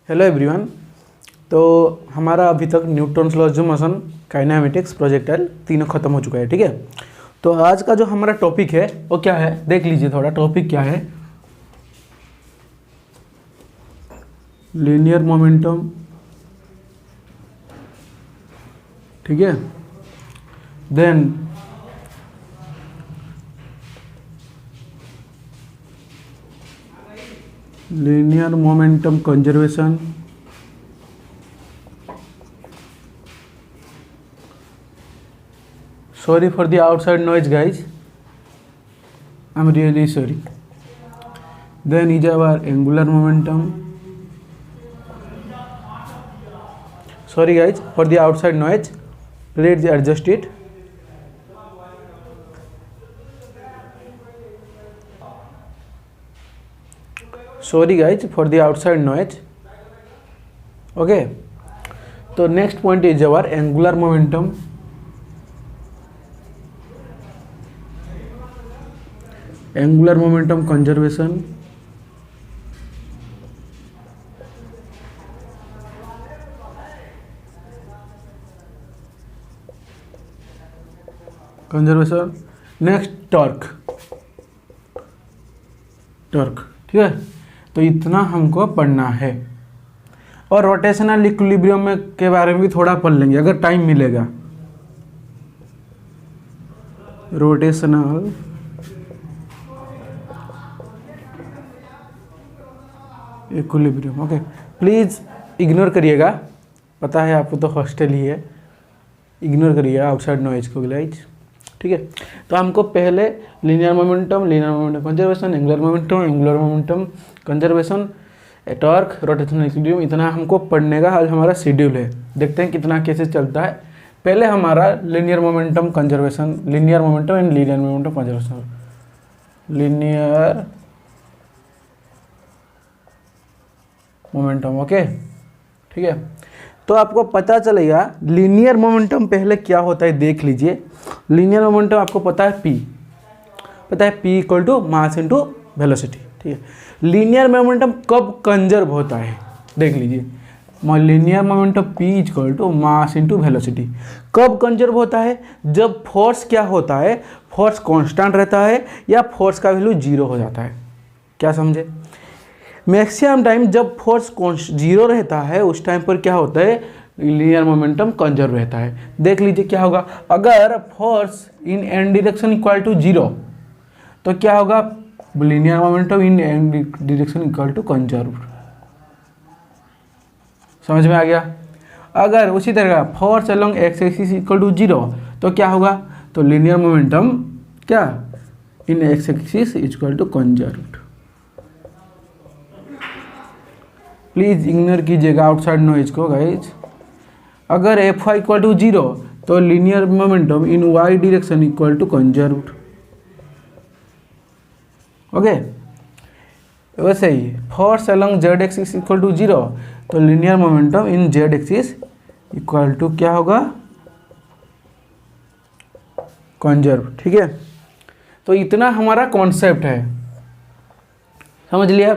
Hello everyone. तो हमारा अभी तक Newton's laws of motion, kinematics, projectile तीनों खत्म हो चुका है। ठीक है, तो आज का जो हमारा टॉपिक है वो क्या है, देख लीजिए थोड़ा। टॉपिक क्या है? Linear momentum. ठीक है, then linear momentum conservation, sorry for the outside noise guys, I'm really sorry. Then is our angular momentum, sorry guys for the outside noise, let's adjust it. Sorry guys for the outside noise. Okay, तो next point is our angular momentum. Angular momentum conservation, next torque. ठीक है, तो इतना हमको पढ़ना है। और rotational equilibrium में के बारे में भी थोड़ा पढ़ लेंगे अगर टाइम मिलेगा। Rotational equilibrium, okay. Please ignore करिएगा, पता है आपको तो हॉस्टल ही है, इग्नोर करिएगा आउटसाइड नॉइज को गाइस। ठीक है, तो हमको पहले linear momentum conservation, angular momentum conservation, torque, rotational equilibrium, इतना हमको पढ़ने का आज हमारा शेड्यूल है। देखते हैं कितना कैसे चलता है। पहले हमारा linear momentum conservation, linear momentum and linear momentum conservation, linear momentum. Okay, ठीक है, तो आपको पता चलेगा लीनियर मोमेंटम पहले क्या होता है, देख लीजिए। लीनियर मोमेंटम आपको पता है P equal to mass into velocity. ठीक है, लीनियर मोमेंटम कब कंजर्व होता है, देख लीजिए। Linear momentum P equal to mass into velocity कब कंजर्व होता है? जब फोर्स क्या होता है, फोर्स कांस्टेंट रहता है या फोर्स का वैल्यू 0 हो जाता है। क्या समझे? मैक्सिमम टाइम जब फोर्स 0 रहता है उस टाइम पर क्या होता है, लीनियर मोमेंटम कंजर्व रहता है। देख लीजिए क्या होगा, अगर force in N direction equal to 0 तो क्या होगा, linear momentum in N direction equal to conserve. समझ में आ गया? अगर उसी तरह force along X axis equal to 0 तो क्या होगा, तो लीनियर मोमेंटम क्या in x axis equal to conserve. Please ignore कीजिएगा आउटसाइड नॉइज को गाइज। अगर एफ वाई इक्वल टू 0 तो linear momentum in Y direction equal to conserve. Okay, वैसे ही force along Z axis equal to 0 तो linear momentum in Z axis equal to क्या होगा, conserve. ठीक है, तो इतना हमारा कॉन्सेप्ट है, समझ लिया।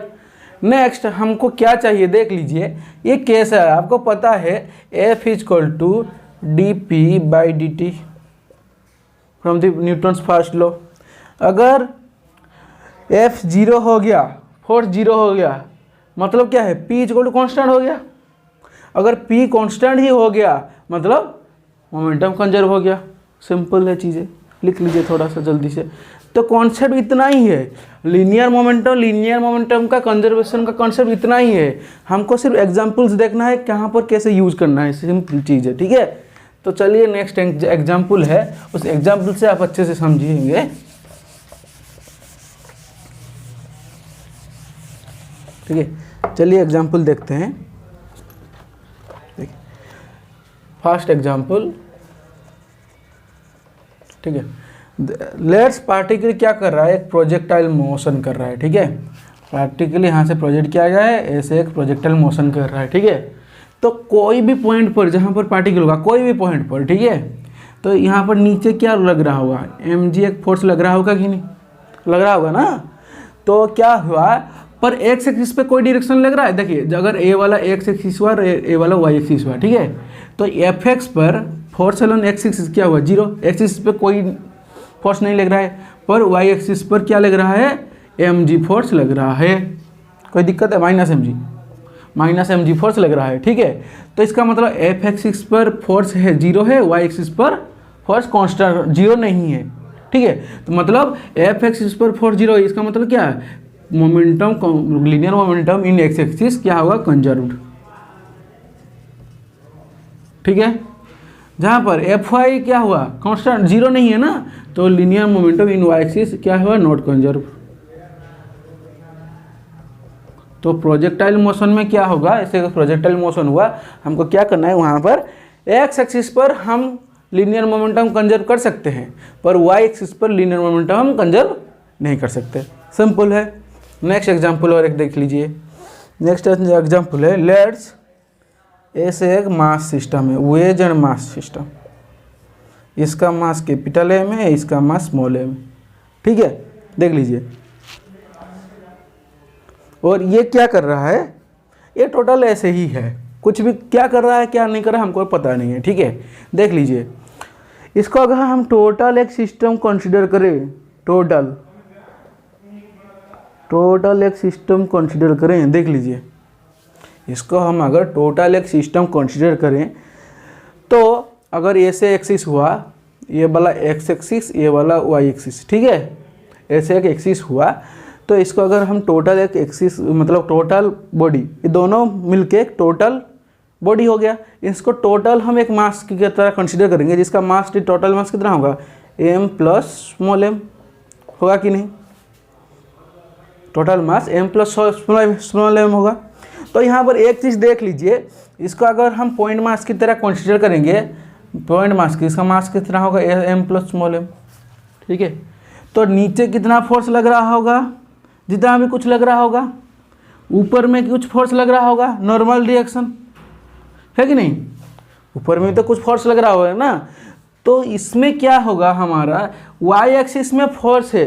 नेक्स्ट हमको क्या चाहिए, देख लीजिए। ये केस है, आपको पता है F equal to d p by d t from the Newton's first law. अगर F 0 हो गया, फोर्स 0 हो गया, मतलब क्या है, P इक्वल टू कॉन्स्टेंट हो गया। अगर P कॉन्स्टेंट ही हो गया मतलब मोमेंटम कंजर्व हो गया। सिंपल है चीज़ें, लिख लीजिए थोड़ा सा जल्दी से। तो कॉन्सेप्ट इतना ही है, लीनियर मोमेंटम का कंजर्वेशन का कॉन्सेप्ट इतना ही है। हमको सिर्फ एग्जांपल्स देखना है कहाँ पर कैसे यूज करना है, सिंपल चीज़ है। ठीक है, तो चलिए नेक्स्ट एग्जांपल है, उस एग्जांपल से आप अच्छे से समझेंगे। ठीक है, चलिए एग्जांपल देखते हैं। फर्स्ट एग्जांपल, ठीक है, लेट्स पार्टिकल क्या कर रहा है, एक प्रोजेक्टाइल मोशन कर रहा है। ठीक है, पार्टिकल यहाँ से प्रोजेक्ट किया गया है, ऐसे एक प्रोजेक्टाइल मोशन कर रहा है। ठीक है, तो कोई भी पॉइंट पर जहाँ पर पार्टिकल होगा, कोई भी पॉइंट पर, ठीक है, तो यहाँ पर नीचे क्या लग रहा होगा, mg एक फोर्स लग रहा होगा कि नहीं, लग रहा होगा ना। तो क्या हुआ, पर एक्स एक्सिस पे कोई डायरेक्शन लग रहा है। देखिए अगर ए वाला एक्स एक्सिस हुआ और ए वाला वाई एक्सिस हुआ, ठीक है, तो एफ एक्स पर फोर्स एलोन एक्स एक्सिस क्या हुआ, 0। एक्स एक्सिस पे कोई फोर्स नहीं लग रहा है, पर वाई एक्सिस पर क्या लग रहा है, एम जी फोर्स लग रहा है। कोई दिक्कत है, माइनस एम जी फोर्स लग रहा है, ठीक है। तो इसका मतलब एफ एक्सिस पर फोर्स है 0 है, वाई एक्सिस पर फोर्स कांस्टेंट 0 नहीं है, ठीक है। तो मतलब एफ एक्सिस पर फोर्स 0 है, इसका मतलब क्या है, momentum, linear momentum in x axis क्या होगा, कंजर्व्ड, ठीक है। जहाँ पर एफ वाई क्या हुआ, कांस्टेंट 0 नहीं है ना, तो linear momentum in y axis क्या हुआ, नॉट कंजर्व। तो प्रोजेक्टाइल मोशन में क्या होगा, ऐसे प्रोजेक्टाइल मोशन हुआ, हमको क्या करना है, वहाँ पर एक्स एक्सिस पर हम लीनियर मोमेंटम कंजर्व कर सकते हैं, पर वाई एक्सिस पर लीनियर मोमेंटम हम कंजर्व नहीं कर सकते। सिंपल है। नेक्स्ट एग्जांपल और एक देख लीजिए। नेक्स्ट एग्जांपल है, लेट्स ऐसे एक मास सिस्टम है, वेज एंड मास सिस्टम। इसका मास कैपिटल एम है, इसका मास स्मॉल एम, ठीक है, देख लीजिए। और ये क्या कर रहा है, ये टोटल ऐसे ही है, कुछ भी क्या कर रहा है क्या नहीं कर रहा है हमको पता नहीं है, ठीक है। देख लीजिए, इसको अगर हम टोटल एक सिस्टम कंसीडर करें, टोटल एक सिस्टम कंसीडर करें, देख लीजिए, इसको हम अगर टोटल एक सिस्टम कंसीडर करें, तो अगर ऐसे एक्सिस हुआ, ये वाला एक्स एक्सिस, ये वाला वाई एक्सिस, ठीक है, ऐसे एक एक्सिस हुआ, तो इसको अगर हम टोटल एक एक्सिस मतलब टोटल बॉडी, ये दोनों मिलके एक टोटल बॉडी हो गया। इसको टोटल हम एक मास की तरह कंसीडर करेंगे, जिसका मास टोटल मास कितना होगा, m प्लस स्मॉल m होगा कि नहीं, total mass m plus small m होगा। तो यहाँ पर एक चीज़ देख लीजिए, इसको अगर हम पॉइंट मास की तरह कंसीडर करेंगे, पॉइंट मास की, इसका मास कितना होगा, m प्लस स्मॉल m, ठीक है। तो नीचे कितना फोर्स लग रहा होगा, जितना भी कुछ लग रहा होगा, ऊपर में कुछ फोर्स लग रहा होगा, नॉर्मल रिएक्शन है कि नहीं, ऊपर में तो कुछ फोर्स लग रहा होगा ना। तो इसमें क्या होगा, हमारा वाई एक्सिस में फोर्स है,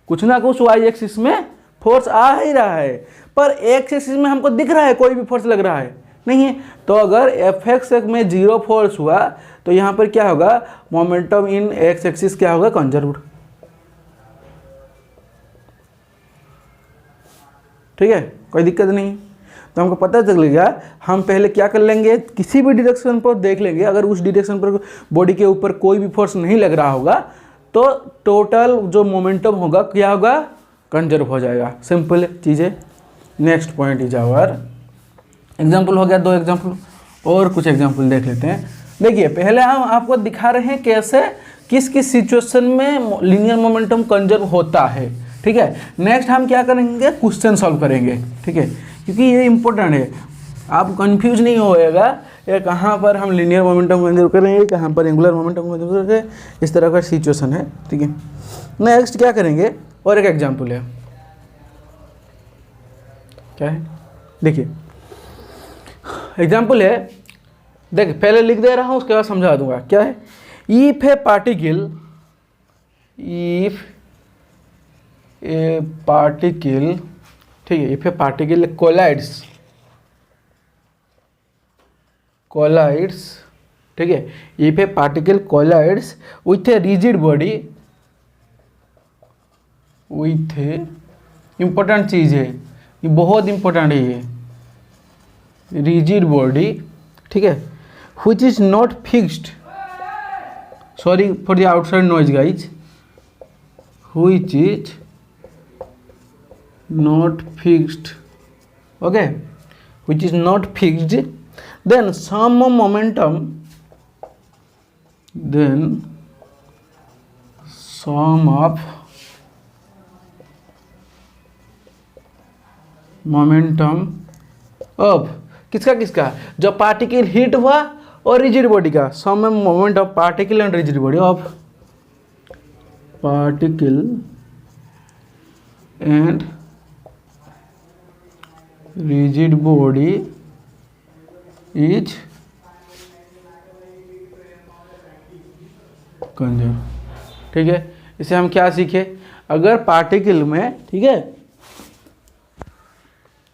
कुछ ना कुछ वाई एक्सिस में फोर्स आ ही रहा है, पर एक्स एक्सिस में हमको दिख रहा है कोई भी फोर्स लग रहा है नहीं है। तो अगर एफ एक्स में 0 फोर्स हुआ, तो यहाँ पर क्या होगा, मोमेंटम इन एक्स एक्सिस क्या होगा, कंजर्व्ड, ठीक है, कोई दिक्कत नहीं। तो हमको पता चलेगा, हम पहले क्या कर लेंगे, किसी भी डायरेक्शन पर देख लेंगे, अगर उस डायरेक्शन पर बॉडी के ऊपर कोई भी फोर्स नहीं लग रहा होगा, तो टोटल जो मोमेंटम होगा क्या होगा, कंजर्व हो जाएगा। सिंपल चीज़ें। Next point is our example हो गया, 2 एग्जाम्पल और कुछ एग्जाम्पल देख लेते हैं। देखिए पहले हम आपको दिखा रहे हैं कैसे किस किस सिचुएशन में लीनियर मोमेंटम कंजर्व होता है, ठीक है। नेक्स्ट हम क्या करेंगे, क्वेश्चन सॉल्व करेंगे, ठीक है, क्योंकि ये इंपॉर्टेंट है, आप कंफ्यूज नहीं होएगा ये कहाँ पर हम लीनियर मोमेंटम कंजर्व करेंगे, कहाँ पर एंगुलर मोमेंटम कंजर्व करेंगे, इस तरह का सिचुएशन है, ठीक है। नेक्स्ट क्या करेंगे, और एक एग्जाम्पल है, क्या है, देखिए एग्जाम्पल है, देख पहले लिख दे रहा हूँ, उसके बाद समझा दूंगा क्या है। इफ ए पार्टिकल, ठीक है, इफ ए पार्टिकल कोलाइड्स, ठीक है, if a particle collides with a rigid body, with a important चीज़ है ये, बहुत इंपॉर्टेंट है ये, रिजिड बॉडी, ठीक है, which is not fixed, sorry for the outside noise guys, which is not fixed, okay, which is not fixed, then some momentum, then sum of momentum of किसका किसका, जो पार्टिकल हीट हुआ और rigid body का, sum moment of particle and rigid body, of particle and rigid body is conserve, ठीक है। इसे हम क्या सीखे, अगर पार्टिकल में, ठीक है,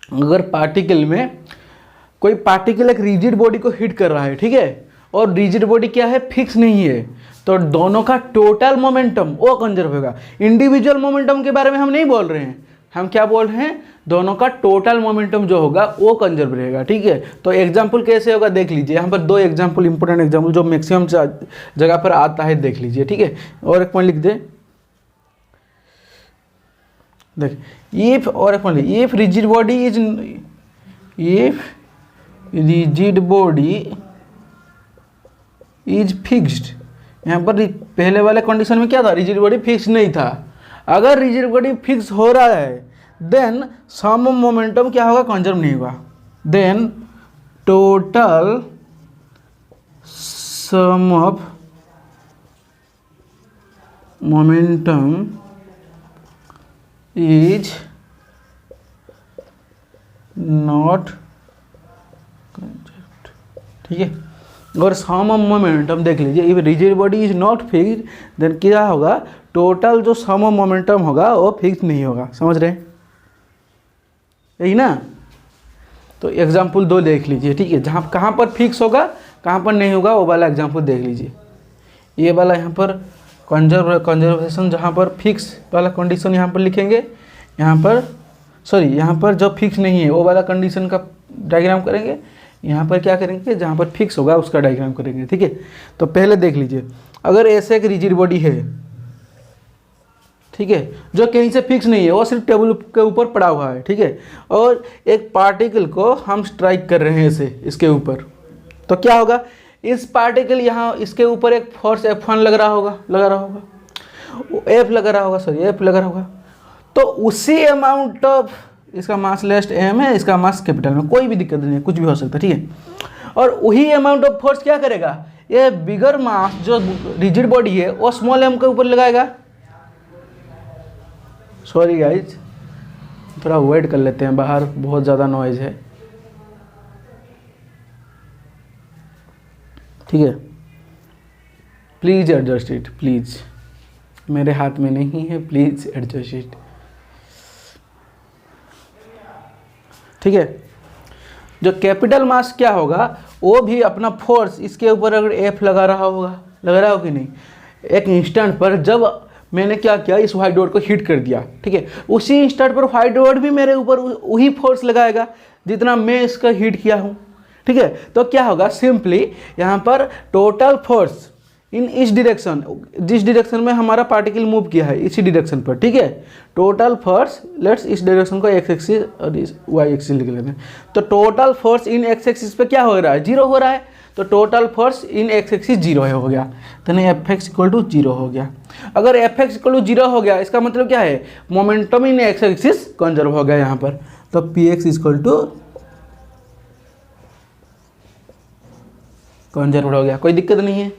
अगर पार्टिकल में कोई पार्टिकल एक रिजिड बॉडी को हिट कर रहा है, ठीक है, और रिजिड बॉडी क्या है, फिक्स नहीं है, तो दोनों का टोटल मोमेंटम वो कंजर्व होगा। इंडिविजुअल मोमेंटम के बारे में हम नहीं बोल रहे हैं, हम क्या बोल रहे हैं, दोनों का टोटल मोमेंटम जो होगा वो कंजर्व रहेगा, ठीक है। तो एग्जांपल कैसे होगा देख लीजिए, यहाँ पर दो एग्जांपल, इंपॉर्टेंट एग्जांपल जो मैक्सिमम जगह पर आता है देख लीजिए, ठीक है। और एक पॉइंट लिख दे, देख, इफ, और एक point, if rigid body is, if rigid body is fixed, यहाँ पर पहले वाले कंडीशन में क्या था, रिजिड बॉडी फिक्स नहीं था। अगर रिजिड बॉडी फिक्स हो रहा है देन सम मोमेंटम क्या होगा, कंजर्व नहीं होगा, then total sum of momentum is not conserved, ठीक है। और सम ऑफ मोमेंटम देख लीजिए, if rigid body is not fixed then क्या होगा, टोटल जो सम ऑफ मोमेंटम होगा वो फिक्स नहीं होगा, समझ रहे हैं, यही ना। तो एग्जाम्पल 2 देख लीजिए, ठीक है, जहाँ कहाँ पर फिक्स होगा कहाँ पर नहीं होगा वो वाला एग्जाम्पल देख लीजिए। ये वाला यहाँ पर कंजर्वेशन, जहाँ पर फिक्स वाला कंडीशन यहाँ पर लिखेंगे, यहाँ पर सॉरी, यहाँ पर जो फिक्स नहीं है वो वाला कंडीशन का डायग्राम करेंगे, यहाँ पर क्या करेंगे, जहाँ पर फिक्स होगा उसका डायग्राम करेंगे, ठीक है। तो पहले देख लीजिए, अगर ऐसे एक रिजिड बॉडी है, ठीक है, जो कहीं से फिक्स नहीं है, वो सिर्फ टेबल के ऊपर पड़ा हुआ है, ठीक है, और एक पार्टिकल को हम स्ट्राइक कर रहे हैं इसे, इसके ऊपर, तो क्या होगा, इस पार्टिकल यहाँ इसके ऊपर एक फोर्स F1 लग रहा होगा, F लगा रहा होगा, तो उसी अमाउंट ऑफ, इसका मास लेस्ट m है, इसका मास कैपिटल में, कोई भी दिक्कत नहीं है, कुछ भी हो सकता है, ठीक है। और वही अमाउंट ऑफ फोर्स क्या करेगा, ये बिगर मास जो रिजिड बॉडी है वो स्मॉल m के ऊपर लगाएगा। सॉरी गाइज, थोड़ा वेट कर लेते हैं, बाहर बहुत ज़्यादा नॉइज है, ठीक है, प्लीज़ एडजस्ट इट, प्लीज़, मेरे हाथ में नहीं है, प्लीज़ एडजस्ट इट, ठीक है। जो कैपिटल मास क्या होगा, वो भी अपना फोर्स इसके ऊपर अगर F लगा रहा हो कि नहीं, एक इंस्टेंट पर जब मैंने क्या किया, इस व्हाइट डॉट को हिट कर दिया, ठीक है, उसी इंस्टेंट पर व्हाइट डॉट भी मेरे ऊपर वही फोर्स लगाएगा जितना मैं इसका हिट किया हूँ, ठीक है। तो क्या होगा, सिंपली यहाँ पर टोटल फोर्स इन इस डायरेक्शन, जिस डायरेक्शन में हमारा पार्टिकल मूव किया है इसी डायरेक्शन पर, ठीक है, टोटल फोर्स, लेट्स इस डायरेक्शन को x एक्सिस और इस y एक्सिस लिख लेते हैं, तो total force in x axis पे क्या हो रहा है, 0 हो रहा है, तो total force in x axis 0 हो गया, तो नहीं Fx इक्वल टू 0 हो गया। अगर Fx इक्वल टू 0 हो गया, इसका मतलब क्या है, मोमेंटम इन x एक्सिस कंजर्व हो गया यहाँ पर, तो Px इक्वल टू कंजर्व हो गया, कोई दिक्कत नहीं है।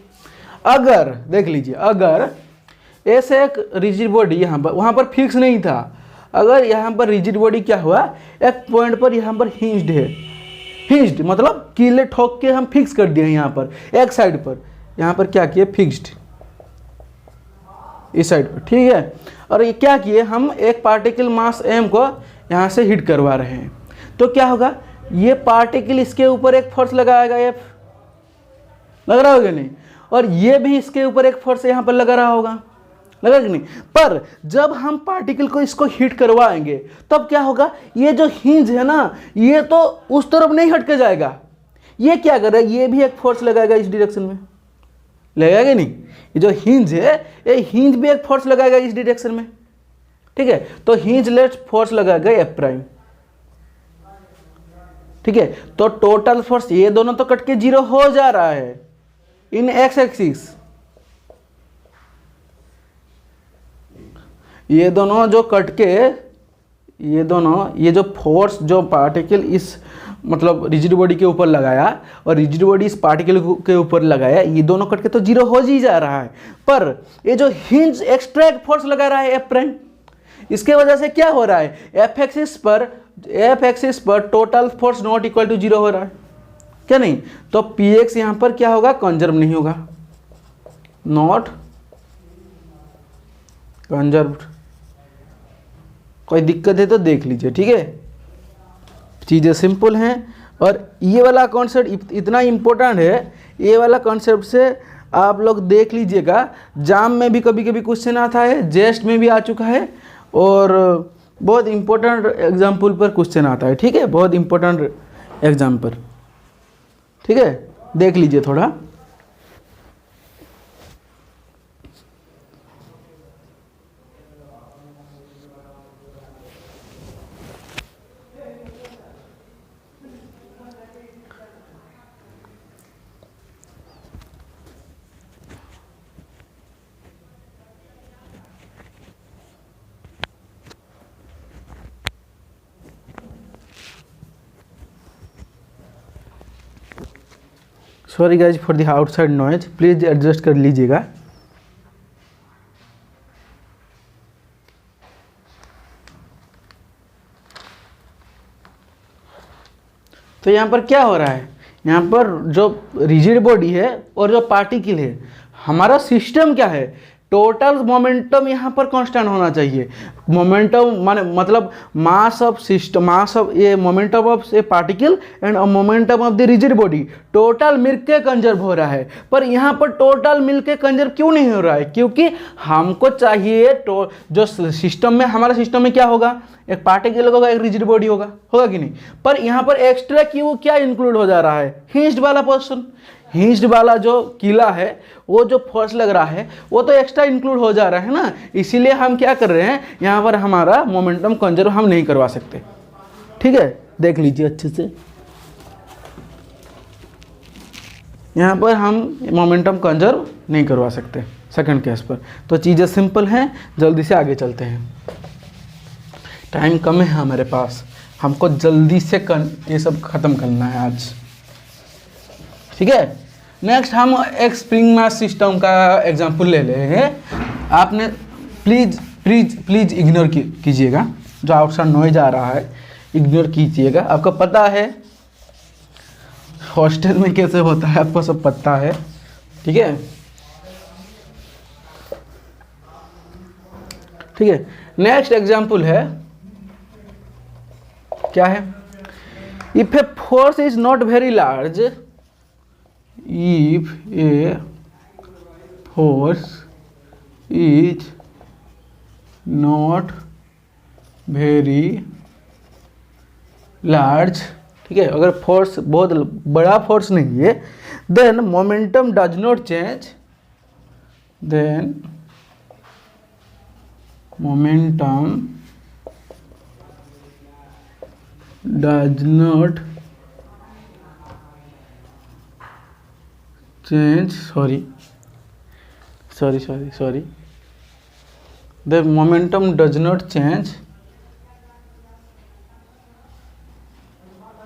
अगर देख लीजिए, अगर ऐसे एक रिजिड बॉडी यहाँ पर, वहाँ पर फिक्स नहीं था, अगर यहाँ पर रिजिड बॉडी क्या हुआ, एक पॉइंट पर यहाँ पर हिंज्ड है, हिंज्ड मतलब कीले ठोक के हम फिक्स कर दिए यहाँ पर, एक साइड पर, यहाँ पर क्या किए, फिक्स्ड इस साइड पर, ठीक है। और ये क्या किए, हम एक पार्टिकल मास m को यहाँ से हिट करवा रहे हैं, तो क्या होगा, ये पार्टिकल इसके ऊपर एक फोर्स लगाएगा, F लग रहा होगा नहीं, और ये भी इसके ऊपर एक फोर्स यहाँ पर लगा रहा होगा, लगा कि नहीं। पर जब हम पार्टिकल को इसको हिट करवाएंगे तब क्या होगा, ये जो हिंज है ना, ये तो उस तरफ नहीं हट के जाएगा, ये क्या करेगा, ये भी एक फोर्स लगाएगा इस डायरेक्शन में, लगाएगा नहीं, ये जो हिंज है ये हिंज भी एक फोर्स लगाएगा इस डायरेक्शन में, ठीक है। तो हिंज लेट फोर्स लगाएगा F', ठीक है। तो टोटल फोर्स ये दोनों तो कट के 0 हो जा रहा है इन x एक्सिस, ये दोनों जो कट के, ये दोनों, ये जो फोर्स जो पार्टिकल इस मतलब रिजिड बॉडी के ऊपर लगाया और रिजिड बॉडी इस पार्टिकल के ऊपर लगाया, ये दोनों कट के तो 0 हो ही जा रहा है, पर ये जो हिंज एक्स्ट्रा एक फोर्स लगा रहा है F', इसके वजह से क्या हो रहा है, F एक्सिस पर total force not equal to 0 हो रहा है, क्या नहीं। तो Px यहाँ पर क्या होगा, कंजर्व नहीं होगा, नॉट कंजर्व्ड। कोई दिक्कत है तो देख लीजिए, ठीक है। चीज़ें सिंपल हैं। और ये वाला कॉन्सेप्ट इतना इम्पोर्टेंट है, ये वाला कॉन्सेप्ट से आप लोग देख लीजिएगा, जाम में भी कभी कभी क्वेश्चन आता है, जेस्ट में भी आ चुका है, और बहुत इम्पोर्टेंट एग्जाम्पल पर क्वेश्चन आता है। ठीक है, बहुत इम्पोर्टेंट एग्जाम पर। ठीक है, देख लीजिए थोड़ा। Sorry guys for the outside noise, please adjust कर लीजिएगा। तो यहाँ पर क्या हो रहा है, यहाँ पर जो रिजिड बॉडी है और जो पार्टिकल है, हमारा सिस्टम क्या है, टोटल मोमेंटम यहाँ पर कांस्टेंट होना चाहिए। मोमेंटम माने मतलब mass of system, mass of ये momentum of a particle and momentum of the rigid body total मिलके कंजर्व हो रहा है। पर यहाँ पर टोटल मिलके कंजर्व क्यों नहीं हो रहा है, क्योंकि हमको चाहिए जो सिस्टम में, हमारे सिस्टम में क्या होगा, एक पार्टिकल होगा, एक रिजिड बॉडी होगा कि नहीं। पर यहाँ पर एक्स्ट्रा क्यों क्या इंक्लूड हो जा रहा है, हिंज्ड वाला पोर्शन, हिंज्ड वाला जो किला है, वो जो फोर्स लग रहा है वो तो एक्स्ट्रा इंक्लूड हो जा रहा है ना। इसीलिए हम क्या कर रहे हैं, यहाँ पर हमारा मोमेंटम कंजर्व हम नहीं करवा सकते। ठीक है, देख लीजिए अच्छे से, यहाँ पर हम मोमेंटम कंजर्व नहीं करवा सकते सेकंड केस पर। तो चीज़ें सिंपल हैं, जल्दी से आगे चलते हैं, टाइम कम है हमारे पास, हमको जल्दी से ये सब ख़त्म करना है आज। ठीक है, नेक्स्ट हम एक स्प्रिंग मास सिस्टम का एग्जांपल ले लेंगे। आपने प्लीज़ प्लीज़ प्लीज़ इग्नोर कीजिएगा, जो आउटसाइड नॉइज आ रहा है इग्नोर कीजिएगा। आपको पता है हॉस्टल में कैसे होता है, आपको सब पता है। ठीक है, ठीक है, नेक्स्ट एग्जांपल है, क्या है, if a force is not very large, if a force is not very large, ठीक है, अगर फोर्स बहुत बड़ा फोर्स नहीं है, then momentum does not change, then momentum does not change, sorry, the momentum does not change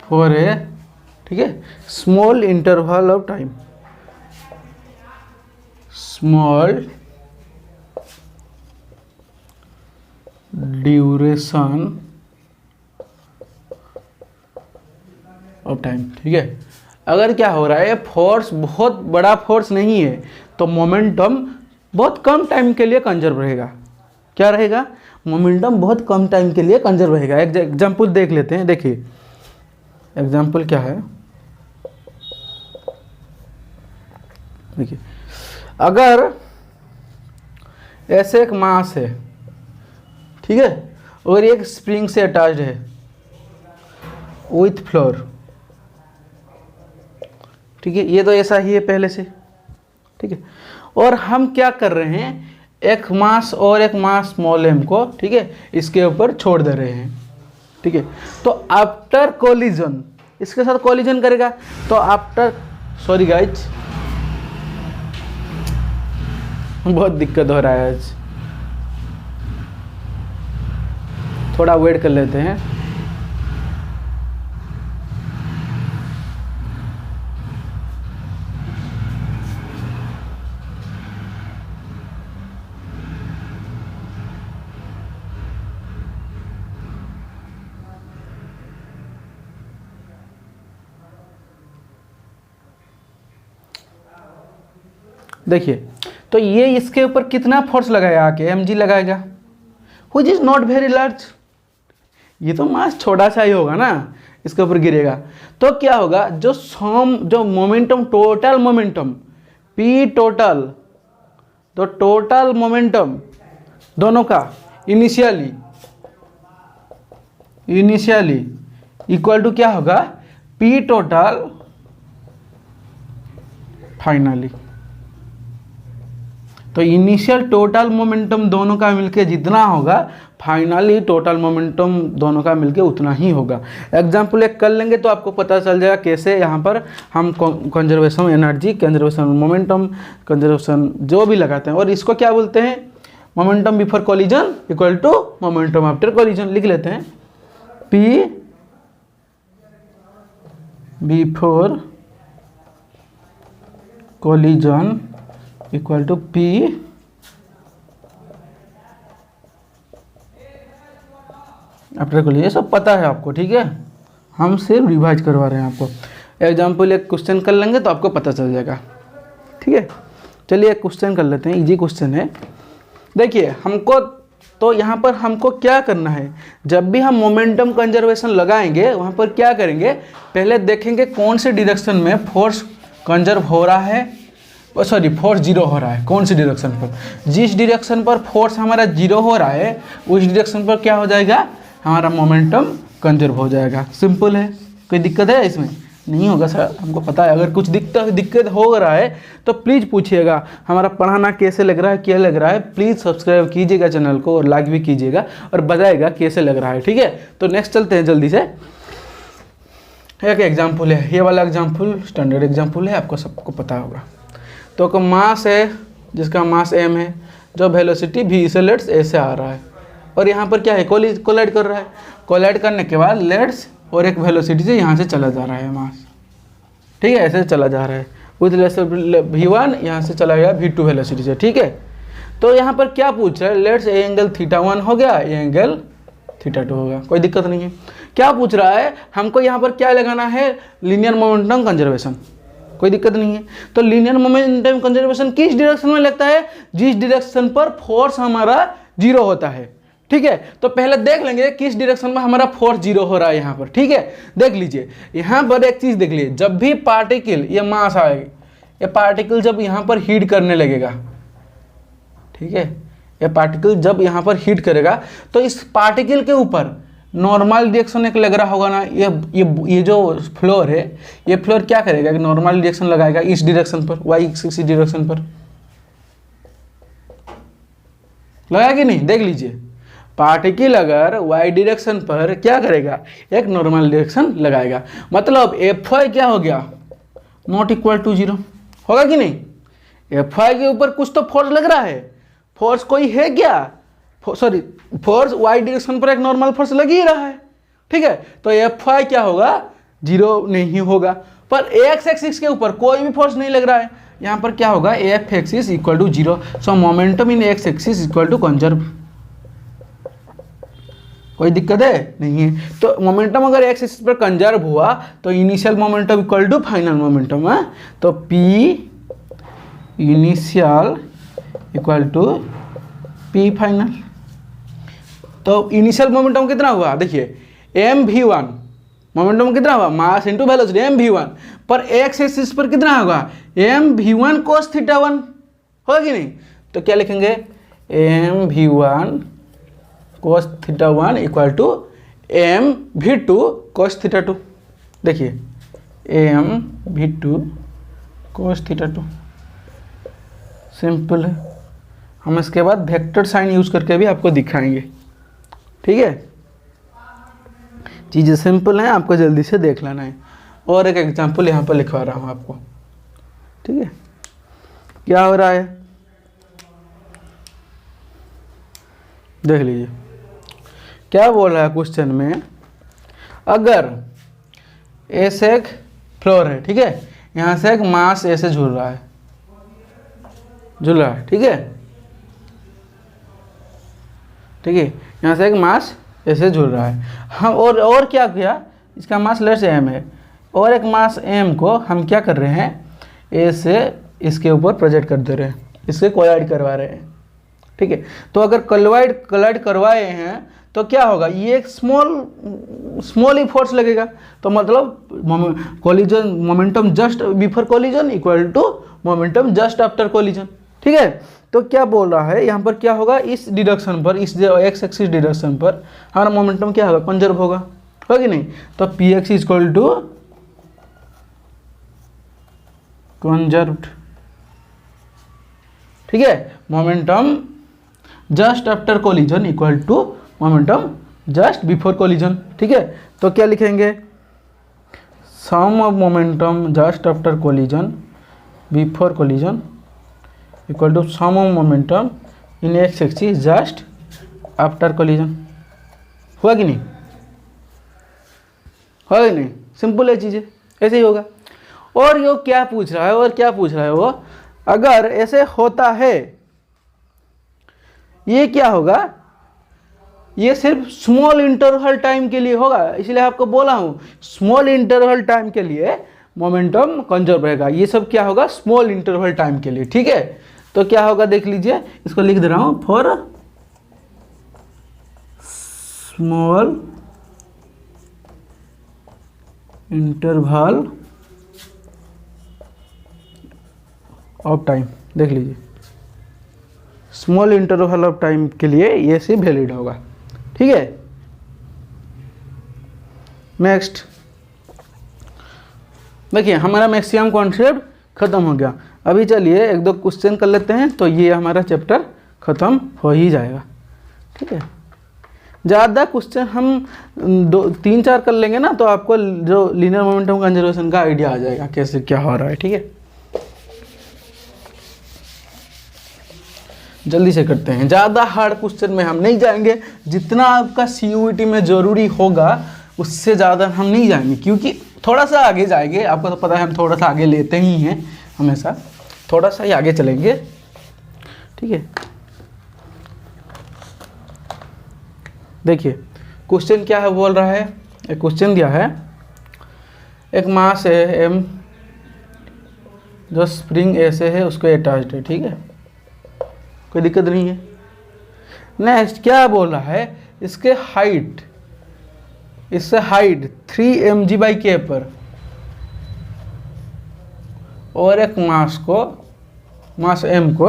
for a, ठीक है, small interval of time, small duration of time। ठीक है, अगर क्या हो रहा है, फोर्स बहुत बड़ा फोर्स नहीं है तो मोमेंटम बहुत कम टाइम के लिए कंजर्व रहेगा। क्या रहेगा, मोमेंटम बहुत कम टाइम के लिए कंजर्व रहेगा। एक एग्जांपल देख लेते हैं, देखिए एग्जांपल क्या है, देखिए अगर ऐसे एक मास है, ठीक है, और एक स्प्रिंग से अटैच्ड है विथ फ्लोर, ठीक है, ये तो ऐसा ही है पहले से। ठीक है, और हम क्या कर रहे हैं, एक मास और एक मास स्मॉल m को, ठीक है, इसके ऊपर छोड़ दे रहे हैं। ठीक है, तो आफ्टर कोलिजन इसके साथ कोलिजन करेगा, तो आफ्टर, सॉरी गाइज बहुत दिक्कत हो रहा है आज, थोड़ा वेट कर लेते हैं। देखिए, तो ये इसके ऊपर कितना फोर्स लगाया, आके mg लगाएगा, which is not very large, ये तो मास छोटा सा ही होगा ना, इसके ऊपर गिरेगा, तो क्या होगा, जो momentum, total momentum P total, तो टोटल मोमेंटम दोनों का इनिशियली इक्वल टू क्या होगा, P टोटल फाइनली। तो इनिशियल टोटल मोमेंटम दोनों का मिलके जितना होगा, फाइनली टोटल मोमेंटम दोनों का मिलके उतना ही होगा। एग्जाम्पल एक कर लेंगे तो आपको पता चल जाएगा कैसे यहाँ पर हम conservation energy, conservation momentum, conservation जो भी लगाते हैं। और इसको क्या बोलते हैं, momentum before collision equal to momentum after collision. लिख लेते हैं, P before collision equal to P after collision. ये सब पता है आपको, ठीक है, हम सिर्फ रिवाइज करवा रहे हैं आपको। एग्जाम्पल एक क्वेश्चन कर लेंगे तो आपको पता चल जाएगा, ठीक है। चलिए एक क्वेश्चन कर लेते हैं, इजी क्वेश्चन है। देखिए हमको, तो यहाँ पर हमको क्या करना है, जब भी हम मोमेंटम कंजर्वेशन लगाएंगे वहाँ पर क्या करेंगे, पहले देखेंगे कौन से डायरेक्शन में फोर्स कंजर्व हो रहा है, सॉरी फोर्स जीरो हो रहा है, कौन सी डायरेक्शन पर। जिस डायरेक्शन पर फोर्स हमारा जीरो हो रहा है उस डायरेक्शन पर क्या हो जाएगा, हमारा मोमेंटम कंजर्व हो जाएगा। सिंपल है, कोई दिक्कत है इसमें? नहीं होगा सर, हमको पता है। अगर कुछ दिक्कत हो रहा है तो प्लीज़ पूछिएगा। हमारा पढ़ाना कैसे लग रहा है, क्या लग रहा है, प्लीज़ सब्सक्राइब कीजिएगा चैनल को और लाइक भी कीजिएगा और बताइएगा कैसे लग रहा है, ठीक है। तो नेक्स्ट चलते हैं जल्दी से। एक एग्जाम्पल है, ये वाला एग्जाम्पल स्टैंडर्ड एग्जाम्पल है, आपको सबको पता होगा। तो एक मास है जिसका मास m है, जो वेलोसिटी v से लेट्स a से आ रहा है, और यहाँ पर क्या है, कोलाइड कर रहा है। कोलाइड करने के बाद लेट्स और एक वेलोसिटी से यहाँ से चला जा रहा है मास, ठीक है, ऐसे चला जा रहा है विद v1, यहाँ से चला गया v2 वेलोसिटी से, ठीक है। तो यहाँ पर क्या पूछ रहा है, लेट्स ए एंगल θ1 हो गया, ए एंगल θ2 होगा, कोई दिक्कत नहीं है। क्या पूछ रहा है, हमको यहाँ पर क्या लगाना है, लीनियर मोमेंटम कंजर्वेशन, कोई दिक्कत नहीं है। तो लीनियर मोमेंटम कंजर्वेशन किस डायरेक्शन में लगता है, जिस डायरेक्शन पर फोर्स हमारा जीरो होता है, ठीक है। तो पहले देख लेंगे किस डायरेक्शन में हमारा फोर्स जीरो हो रहा है यहाँ पर, ठीक है। देख लीजिए यहाँ पर एक चीज देख लीजिए, जब भी पार्टिकल, ये मास आएगी, ये पार्टिकल जब यहाँ पर हीट करने लगेगा, ठीक है, ये पार्टिकल जब यहाँ पर हीट करेगा तो इस पार्टिकल के ऊपर नॉर्मल डायरेक्शन एक लग रहा होगा ना, ये जो फ्लोर है, ये फ्लोर क्या करेगा कि नॉर्मल डायरेक्शन लगाएगा इस डायरेक्शन पर, वाई एक्सिस डायरेक्शन पर, लगाया कि नहीं, देख लीजिए। पार्टिकल अगर वाई डायरेक्शन पर क्या करेगा, एक नॉर्मल डायरेक्शन लगाएगा, मतलब Fy क्या हो गया, नॉट इक्वल टू जीरो, होगा कि नहीं। Fy के ऊपर कुछ तो फोर्स लग रहा है, फोर्स कोई है क्या, सॉरी फोर्स वाई डायरेक्शन पर एक नॉर्मल फोर्स लग ही रहा है, ठीक है। तो Fy क्या होगा, जीरो नहीं होगा। पर एक्स एक्सिस के ऊपर कोई भी फोर्स नहीं लग रहा है, यहाँ पर क्या होगा, F axis equal to zero, so momentum in x axis equal to conserve. कोई दिक्कत है नहीं है। तो मोमेंटम अगर एक्स एक्सिस पर कंजर्व हुआ तो initial momentum equal to final momentum है, तो P initial equal to P final. तो इनिशियल मोमेंटम कितना हुआ, देखिए mv1, मोमेंटम कितना हुआ, मास इनटू वेलोसिटी mv1, पर एक्स एक्सिस पर कितना होगा, mv1 cos θ1, होगा कि नहीं। तो क्या लिखेंगे, mv1 cos θ1 equal to mv2 cos θ2। देखिए mv2 cos θ2, सिंपल है। हम इसके बाद वेक्टर साइन यूज करके भी आपको दिखाएंगे, ठीक है। चीज़ें सिंपल हैं, आपको जल्दी से देख लेना है। और एक एग्जांपल यहाँ पर लिखवा रहा हूँ आपको, ठीक है। क्या हो रहा है, देख लीजिए क्या बोल रहा है क्वेश्चन में। अगर ऐसे एक फ्लोर है, ठीक है, यहाँ से एक मास ऐसे झूल रहा है, ठीक है, ठीक है, यहाँ से एक मास ऐसे झूल रहा है। हम और क्या किया, इसका मास लेट्स m है, और एक मास m को हम क्या कर रहे हैं, ऐसे इसके ऊपर प्रोजेक्ट कर दे रहे हैं, इससे कोलाइड करवा रहे हैं, ठीक है। तो अगर कोलाइड करवाए हैं तो क्या होगा, ये एक स्मॉल ही फोर्स लगेगा, तो मतलब collision momentum just before collision equal to momentum just after collision. ठीक है, तो क्या बोल रहा है यहाँ पर, क्या होगा, इस डिरेक्शन पर, इस जो एक्स एक्सिस डिरेक्शन पर हमारा मोमेंटम क्या होगा, कंजर्व होगा कि नहीं। तो P X equal to conserved. ठीक है, momentum just after collision equal to momentum just before collision. ठीक है, तो क्या लिखेंगे, sum of momentum just after collision before collision equal to sum of momentum in x axis just after collision. हुआ कि नहीं, होगा कि नहीं, सिंपल है चीज़ें, ऐसे ही होगा। और ये क्या पूछ रहा है, और क्या पूछ रहा है वो, अगर ऐसे होता है, ये क्या होगा, ये सिर्फ स्मॉल इंटरवल टाइम के लिए होगा, इसलिए आपको बोला हूं स्मॉल इंटरवल टाइम के लिए मोमेंटम कंजर्व रहेगा। ये सब क्या होगा, स्मॉल इंटरवल टाइम के लिए। ठीक है, तो क्या होगा देख लीजिए, इसको लिख दे रहा हूं, for small interval of time, देख लीजिए स्मॉल इंटरवल ऑफ टाइम के लिए ये से वैलिड होगा। ठीक है, नेक्स्ट देखिए हमारा मैक्सिमम कॉन्सेप्ट खत्म हो गया। अभी चलिए एक दो क्वेश्चन कर लेते हैं, तो ये हमारा चैप्टर खत्म हो ही जाएगा। ठीक है, ज़्यादा क्वेश्चन हम 2-3-4 कर लेंगे ना, तो आपको जो लीनियर मोमेंटम कंजर्वेशन का आइडिया आ जाएगा कैसे क्या हो रहा है। ठीक है, जल्दी से करते हैं, ज़्यादा हार्ड क्वेश्चन में हम नहीं जाएंगे, जितना आपका CUET में ज़रूरी होगा उससे ज़्यादा हम नहीं जाएंगे, क्योंकि थोड़ा सा आगे जाएंगे, आपको तो पता है हम थोड़ा सा आगे लेते ही हैं हमेशा, थोड़ा सा ही आगे चलेंगे। ठीक है, देखिए क्वेश्चन क्या है, बोल रहा है, एक क्वेश्चन दिया है, एक मास है m जो स्प्रिंग ऐसे है उसको अटैच्ड है। ठीक है, कोई दिक्कत नहीं है। नेक्स्ट क्या बोल रहा है, इसके हाइट, इससे हाइट 3 mg/k पर, और एक मास m को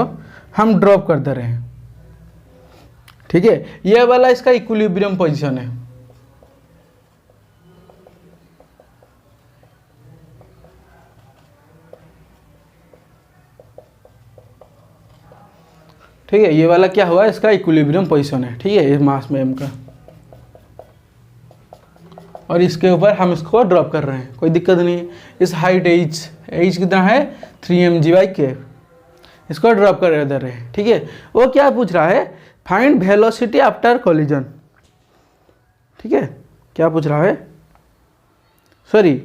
हम ड्रॉप कर दे रहे हैं। ठीक है, ये वाला इसका इक्विलिब्रियम पोजीशन है। ठीक है, ये वाला क्या हुआ, इसका इक्विलिब्रियम पोजीशन है। ठीक है, इस मास में m का, और इसके ऊपर हम इसको ड्रॉप कर रहे हैं, कोई दिक्कत नहीं है। इस हाइट h कितना है 3 mg/k, इसको ड्रॉप कर दे रहे हैं। ठीक है, वो क्या पूछ रहा है, फाइंड वेलोसिटी आफ्टर कोलिजन। ठीक है, क्या पूछ रहा है, सॉरी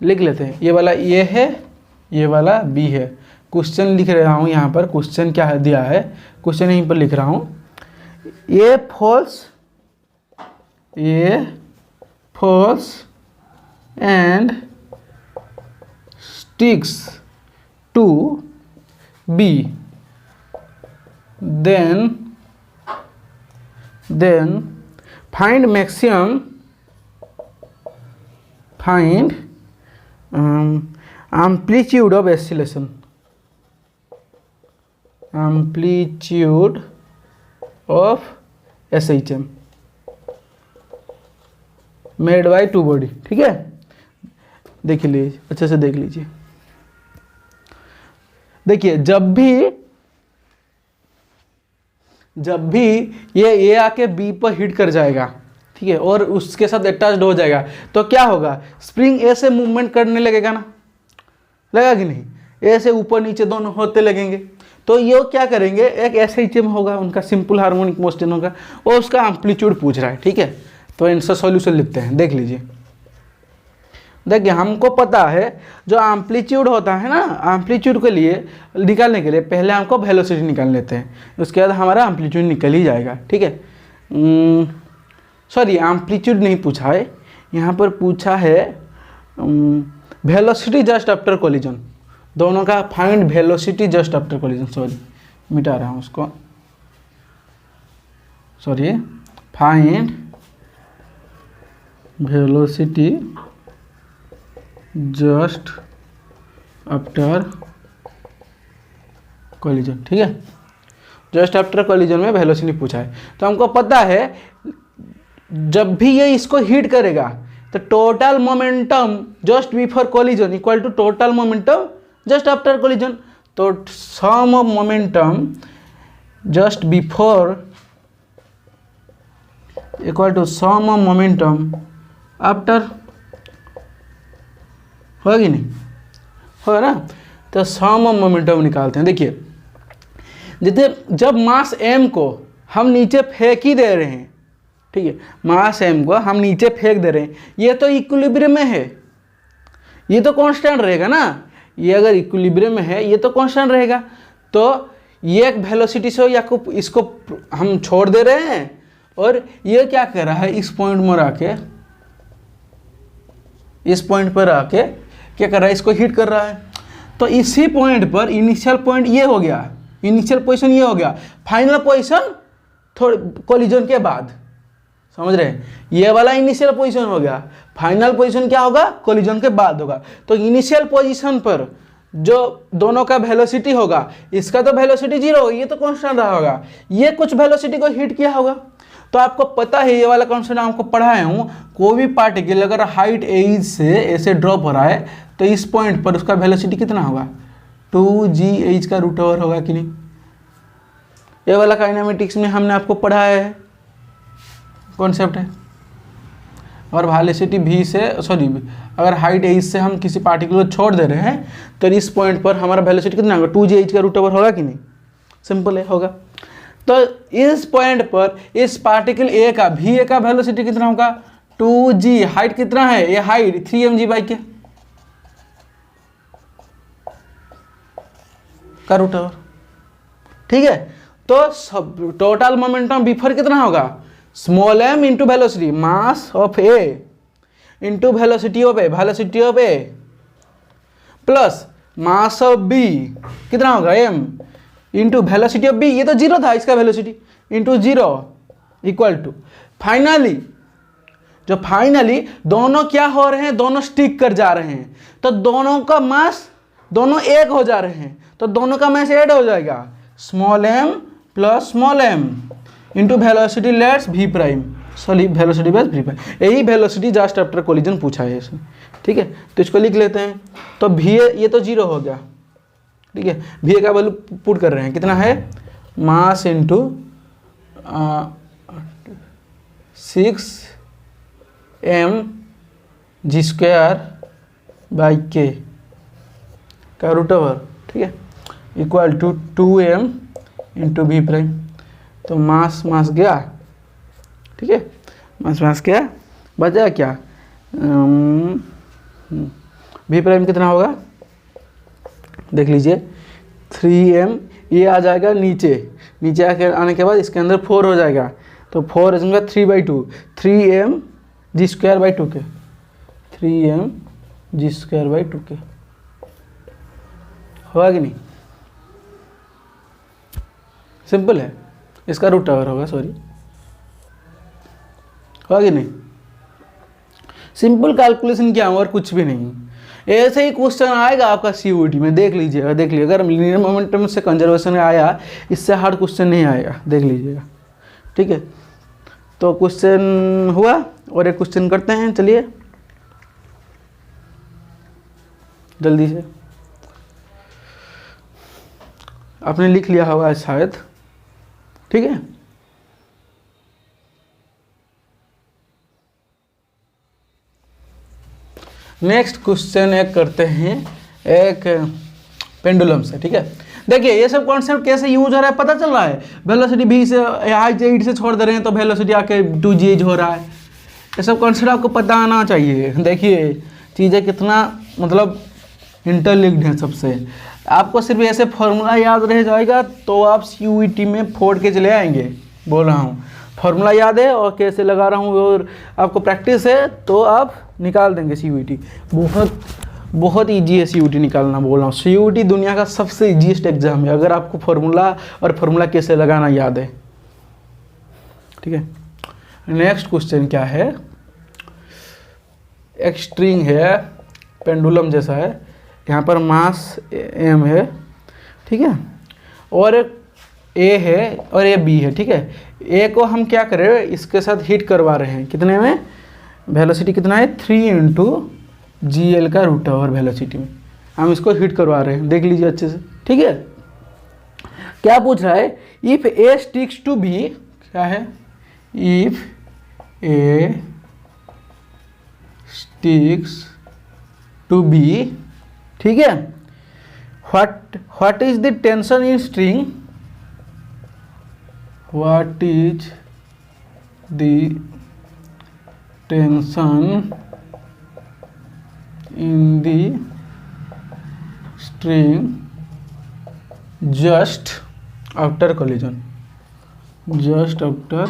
लिख लेते हैं, ये वाला ए है, ये वाला बी है। क्वेश्चन लिख रहा हूँ यहाँ पर, क्वेश्चन क्या है दिया है, क्वेश्चन यहीं पर लिख रहा हूँ, a falls and sticks to be, then find maximum, amplitude of oscillation, amplitude of SHM made by two body। ठीक है, देख लीजिए, अच्छे से देख लीजिए। देखिए जब भी ये ए आके बी पर हिट कर जाएगा, ठीक है, और उसके साथ अटैच्ड हो जाएगा, तो क्या होगा, स्प्रिंग ए से मूवमेंट करने लगेगा ना, लगेगा कि नहीं, ए से ऊपर नीचे दोनों होते लगेंगे। तो ये क्या करेंगे, एक SHM होगा, उनका सिंपल हार्मोनिक मोशन होगा, और उसका एम्पलीट्यूड पूछ रहा है। ठीक है, तो इनसे सॉल्यूशन लिखते हैं, देख लीजिए। देखिए हमको पता है जो एम्पलीट्यूड होता है ना, एम्पलीट्यूड के लिए निकालने के लिए पहले हमको वेलोसिटी निकाल लेते हैं, उसके बाद हमारा एम्पलीट्यूड निकल ही जाएगा। ठीक है, सॉरी एम्पलीट्यूड नहीं पूछा है, यहाँ पर पूछा है वेलोसिटी जस्ट आफ्टर कोलिजन, दोनों का find velocity just after collision. Sorry मिटा रहा हूँ उसको, find velocity just after collision. ठीक है, जस्ट आफ्टर कोलिजन में वेलोसिटी पूछा है। तो हमको पता है जब भी ये इसको हिट करेगा तो total momentum just before collision equal to total momentum just after collision. तो sum of momentum just before equal to sum of momentum after, होगा कि नहीं, होगा ना। तो सम ऑफ मोमेंटम निकालते हैं। देखिए जैसे जब मास m को हम नीचे फेंक ही दे रहे हैं, ठीक है, मास m को हम नीचे फेंक दे रहे हैं, ये तो इक्विलिब्रियम में है, ये तो कांस्टेंट रहेगा ना। ये अगर इक्विलिब्रियम में है ये तो कांस्टेंट रहेगा। तो ये एक वेलोसिटी से या को इसको हम छोड़ दे रहे हैं और ये क्या कर रहा है, इस पॉइंट में आके, इस पॉइंट पर आके क्या कर रहा है, इसको हिट कर रहा है। तो इसी पॉइंट पर इनिशियल पॉइंट ये हो गया, इनिशियल पोजीशन ये हो गया, फाइनल पोजीशन थोड़े कोलिजन के बाद, समझ रहे हैं, ये वाला इनिशियल पोजीशन हो गया, फाइनल पोजीशन क्या होगा, कोलिजन के बाद होगा। तो इनिशियल पोजीशन पर जो दोनों का वेलोसिटी होगा, इसका तो वेलोसिटी 0 होगा, ये तो कांस्टेंट रहा होगा, ये कुछ वेलोसिटी को हिट किया होगा। तो आपको पता है ये वाला कॉन्सेप्ट आपको पढ़ाया हूँ, कोई भी पार्टिकल अगर हाइट एज से ऐसे ड्रॉप हो रहा है तो इस पॉइंट पर उसका वेलोसिटी कितना होगा, 2g का रूट ओवर होगा कि नहीं। ये वाला काइनेमेटिक्स में हमने आपको पढ़ाया है, कॉन्सेप्ट है। और वेलोसिटी v से अगर हाइट एज से हम किसी पार्टिकल को छोड़ दे रहे हैं तो इस पॉइंट पर हमारा वेलोसिटी कितना होगा, 2g का रूट ओवर होगा कि नहीं, सिंपल है, होगा। तो इस पॉइंट पर इस पार्टिकल ए का भी का वेलोसिटी कितना होगा, 2g, हाइट कितना है, ये हाइट 3mg/k का रूट ओवर, ठीक है। तो सब टोटल मोमेंटम बिफोर कितना होगा, small m into velocity, mass of A into velocity of A plus mass of b कितना होगा, m into velocity of b, ये तो 0 था इसका velocity, into 0 equal to finally, जो फाइनली दोनों क्या हो रहे हैं, दोनों स्टिक कर जा रहे हैं, तो दोनों का मास दोनों एक हो जा रहे हैं, तो दोनों का मास ऐड हो जाएगा, small m plus small m into velocity let's v prime, velocity बस v प्राइम, यही वेलोसिटी जस्ट आफ्टर कोलिजन पूछा है इसमें, ठीक है। तो इसको लिख लेते हैं। तो v ये तो 0 हो गया, ठीक है, v का वैल्यू पुट कर रहे हैं, कितना है, मास इंटू 6mg² का रूट ओवर, ठीक है, equal to 2m into v prime. तो मास गया, ठीक है, मास गया, बचा क्या, v प्राइम कितना होगा, देख लीजिए 3m, ये आ जाएगा नीचे आने के बाद इसके अंदर 4 हो जाएगा, तो 4 इसमें 3/2, 3mg²/2 के, 3mg²/2 के, होगा कि नहीं, सिंपल है, इसका रूट ओवर होगा, होगा कि नहीं। सिंपल कैलकुलेशन क्या और कुछ भी नहीं। ऐसे ही क्वेश्चन आएगा आपका सीयूईटी में, देख लीजिएगा, अगर लीनियर मोमेंटम से कंजर्वेशन आया, इससे हार्ड क्वेश्चन नहीं आएगा, देख लीजिएगा, ठीक है। तो क्वेश्चन हुआ और एक क्वेश्चन करते हैं, चलिए जल्दी से, आपने लिख लिया होगा शायद, ठीक है। नेक्स्ट क्वेश्चन एक करते हैं, एक पेंडुलम से, ठीक है। देखिए ये सब कॉन्सेप्ट कैसे यूज हो रहा है पता चल रहा है, वेलोसिटी v से हाइट 8 से छोड़ दे रहे हैं तो वेलोसिटी आके 2g हो रहा है, ये सब कॉन्सेप्ट आपको पता आना चाहिए। देखिए चीज़ें कितना मतलब इंटरलिंक्ड है सबसे, आपको सिर्फ ऐसे फॉर्मूला याद रह जाएगा तो आप सीयूईटी में फोड़ के चले आएंगे, बोल रहा हूँ, फॉर्मूला याद है और कैसे लगा रहा हूँ और आपको प्रैक्टिस है तो आप निकाल देंगे सीयूईटी। बहुत ईजी है सीयूईटी निकालना, बोल रहा हूँ, सीयूईटी दुनिया का सबसे ईजीएस्ट एग्जाम है अगर आपको फॉर्मूला और फॉर्मूला कैसे लगाना याद है, ठीक है। नेक्स्ट क्वेश्चन क्या है, एक स्ट्रिंग है, पेंडुलम जैसा है, यहाँ पर मास m है, ठीक है, और a है और ये b है, ठीक है। a को हम क्या कर रहे हैं, इसके साथ हिट करवा रहे हैं, कितने में, वेलोसिटी कितना है 3 इंटू GL का रूट ओवर वेलोसिटी में हम इसको हिट करवा रहे हैं, देख लीजिए अच्छे से, ठीक है। क्या पूछ रहा है, if a sticks to b, क्या है, if a sticks to b, ठीक है, what is the tension in string, what is the tension in the string just after collision, just after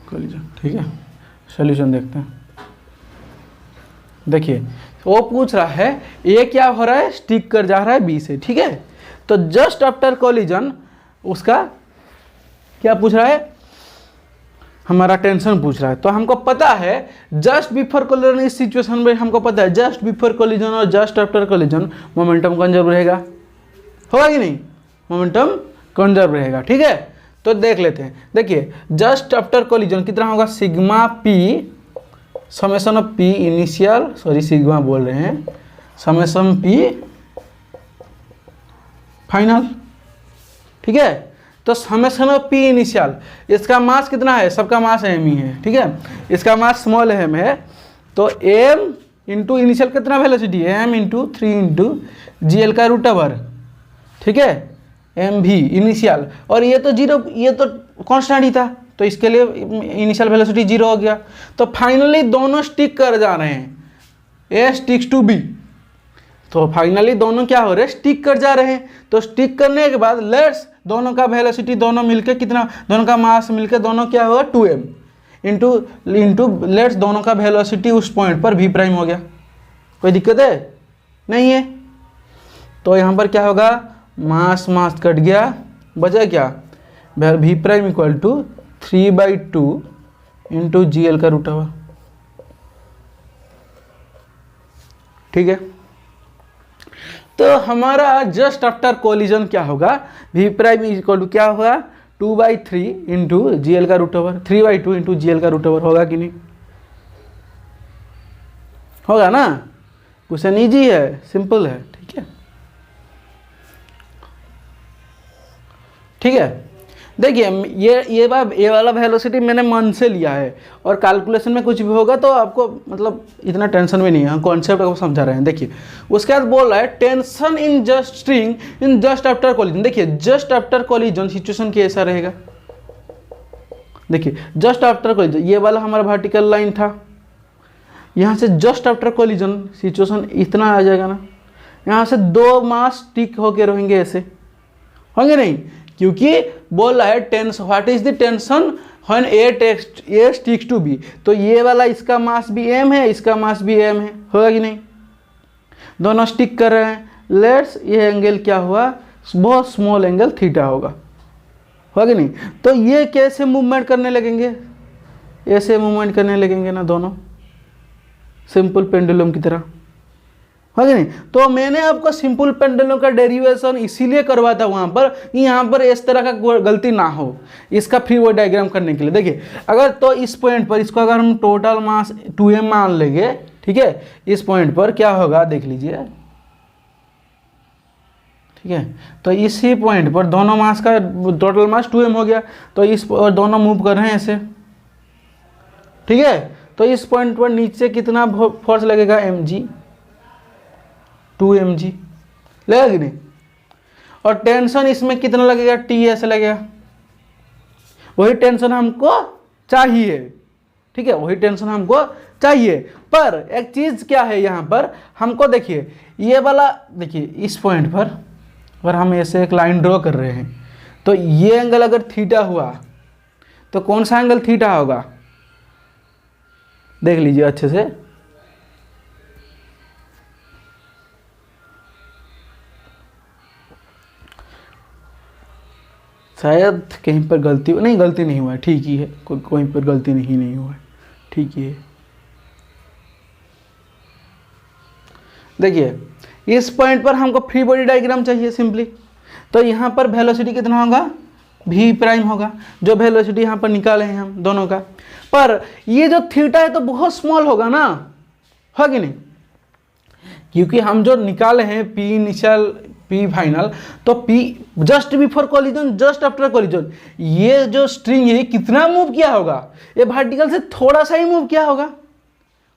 collision, ठीक है। सॉल्यूशन देखते हैं। देखिए वो पूछ रहा है ए क्या हो रहा है, स्टिक कर जा रहा है बी से, ठीक है। तो जस्ट आफ्टर कोलिजन उसका क्या पूछ रहा है, हमारा टेंशन पूछ रहा है। तो हमको पता है जस्ट बिफोर कोलिजन, इस सिचुएशन में हमको पता है जस्ट बिफोर कोलिजन और just after collision momentum conserve रहेगा, होगा कि नहीं, मोमेंटम कंजर्व रहेगा, ठीक है। तो देख लेते हैं, देखिए जस्ट आफ्टर कोलिजन कितना होगा, sigma P summation of P initial, sorry sigma बोल रहे हैं, समेशन पी फाइनल, ठीक है। तो समेशन ऑफ पी इनिशियल, इसका मास कितना है, सबका मास एम ही है, ठीक है, इसका मास स्मॉल एम है, तो एम इंटू इनिशियल कितना वेलोसिटी है, एम इंटू 3 इंटू GL का रूट ओवर, ठीक है, एम भी इनिशियल, और ये तो जीरो, ये तो कांस्टेंट ही था, तो इसके लिए इनिशियल वेलोसिटी 0 हो गया। तो फाइनली दोनों स्टिक कर जा रहे हैं, ए स्टिक्स टू बी, तो फाइनली दोनों क्या हो रहे हैं, स्टिक कर जा रहे हैं। तो स्टिक करने के बाद लेट्स दोनों का वेलोसिटी दोनों मिलके कितना, दोनों का मास मिलके दोनों क्या होगा 2m इंटू लेट्स दोनों का वेलोसिटी उस पॉइंट पर v प्राइम हो गया, कोई दिक्कत है नहीं है। तो यहाँ पर क्या होगा, मास मास कट गया, बचा क्या, v prime equal to 3/2 into GL का रूट ओवर, ठीक है। तो हमारा जस्ट आफ्टर कोलिजन क्या होगा, v प्राइम इक्वल टू क्या होगा 2/3 इंटू GL का रूट ओवर, 3/2 इंटू GL का रूट ओवर, होगा कि नहीं, होगा ना। क्वेश्चन इजी है, सिंपल है, ठीक है, ठीक है। देखिए ये वाला वेलोसिटी मैंने मन से लिया है, और कैलकुलेशन में कुछ भी होगा तो आपको मतलब इतना टेंशन भी नहीं है, हम कॉन्सेप्ट को समझा रहे हैं। देखिए उसके बाद बोल रहा है tension in just string in just after collision. देखिए जस्ट आफ्टर कोलिजन सिचुएशन कैसा रहेगा, देखिए जस्ट आफ्टर कोलिजन ये वाला हमारा वर्टिकल लाइन था, यहाँ से जस्ट आफ्टर कोलिजन सिचुएशन इतना आ जाएगा ना, यहाँ से दो मास स्टिक होके रहेंगे, ऐसे होंगे नहीं, क्योंकि बोल रहा है tension, what is the tension when A sticks to B, तो ये वाला इसका मास भी m है, इसका मास भी m है, होगा कि नहीं, दोनों स्टिक कर रहे हैं। लेट्स ये एंगल क्या हुआ, बहुत स्मॉल एंगल थीटा होगा कि नहीं। तो ये कैसे मूवमेंट करने लगेंगे, ऐसे मूवमेंट करने लगेंगे ना दोनों, सिंपल पेंडुलम की तरह, है कि नहीं। तो मैंने आपको सिंपल पेंडुलम का डेरिवेशन इसीलिए करवा था वहाँ पर, कि यहाँ पर इस तरह का गलती ना हो, इसका फ्री वो डायग्राम करने के लिए। देखिए अगर तो इस पॉइंट पर इसको अगर हम टोटल मास 2m मान लेंगे, ठीक है, इस पॉइंट पर क्या होगा देख लीजिए, ठीक है। तो इसी पॉइंट पर दोनों मास का टोटल मास 2m हो गया, तो इस और दोनों मूव कर रहे हैं ऐसे, ठीक है। तो इस पॉइंट पर नीचे कितना फोर्स लगेगा, mg, 2mg लगेगा कि नहीं, और टेंशन इसमें कितना लगेगा, ts लगेगा, वही टेंशन हमको चाहिए, ठीक है, वही टेंशन हमको चाहिए। पर एक चीज क्या है यहाँ पर हमको, देखिए ये वाला, देखिए इस पॉइंट पर अगर हम ऐसे एक लाइन ड्रॉ कर रहे हैं, तो ये एंगल अगर थीटा हुआ तो कौन सा एंगल थीटा होगा, देख लीजिए अच्छे से, शायद कहीं पर गलती नहीं, गलती नहीं हुआ है, ठीक ही है, कोई पर गलती नहीं हुआ है, ठीक ही है। देखिए इस पॉइंट पर हमको फ्री बॉडी डायग्राम चाहिए सिंपली, तो यहाँ पर वेलोसिटी कितना होगा, v प्राइम होगा, जो वेलोसिटी यहाँ पर निकाले हैं हम दोनों का। पर ये जो थीटा है तो बहुत स्मॉल होगा ना, है कि नहीं, क्योंकि हम जो निकाले हैं p इनिशियल p फाइनल, तो p just before collision, just after collision, ये जो स्ट्रिंग है कितना मूव किया होगा, ये वर्टिकल से थोड़ा सा ही मूव किया होगा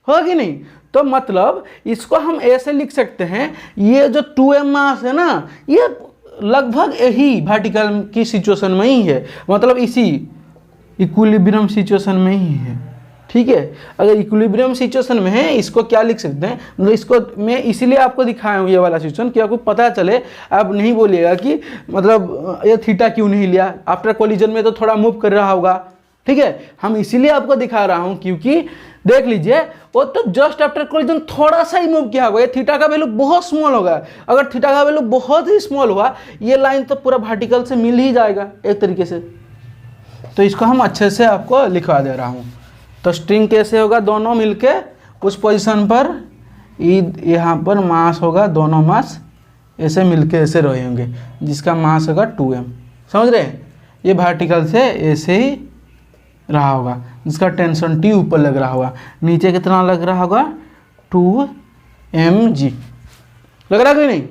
कि नहीं। तो मतलब इसको हम ऐसे लिख सकते हैं, ये जो 2m मास है ना, ये लगभग यही वर्टिकल की सिचुएशन में ही है, मतलब इसी इक्विलिब्रियम सिचुएशन में ही है, ठीक है। अगर इक्विलिब्रियम सिचुएशन में है, इसको क्या लिख सकते हैं, मतलब इसको मैं इसीलिए आपको दिखाया हूँ ये वाला सिचुएशन कि आपको पता चले, आप नहीं बोलिएगा कि मतलब ये थीटा क्यों नहीं लिया, आफ्टर कोलिजन में तो थोड़ा मूव कर रहा होगा, ठीक है। हम इसीलिए आपको दिखा रहा हूँ क्योंकि देख लीजिए वो तो जस्ट आफ्टर कोलिजन थोड़ा सा ही मूव किया होगा, ये थीटा का वैल्यू बहुत स्मॉल होगा। अगर थीटा का वैल्यू बहुत ही स्मॉल हुआ, ये लाइन तो पूरा वर्टिकल से मिल ही जाएगा एक तरीके से। तो इसको हम अच्छे से आपको लिखवा दे रहा हूँ। तो स्ट्रिंग कैसे होगा, दोनों मिलके उस पोजीशन पर, यहाँ पर मास होगा, दोनों मास ऐसे मिलके ऐसे रहेंगे, जिसका मास होगा 2m, समझ रहे हैं। ये वर्टिकल से ऐसे ही रहा होगा, जिसका टेंशन T ऊपर लग रहा होगा, नीचे कितना लग रहा होगा 2mg, लग रहा कि नहीं।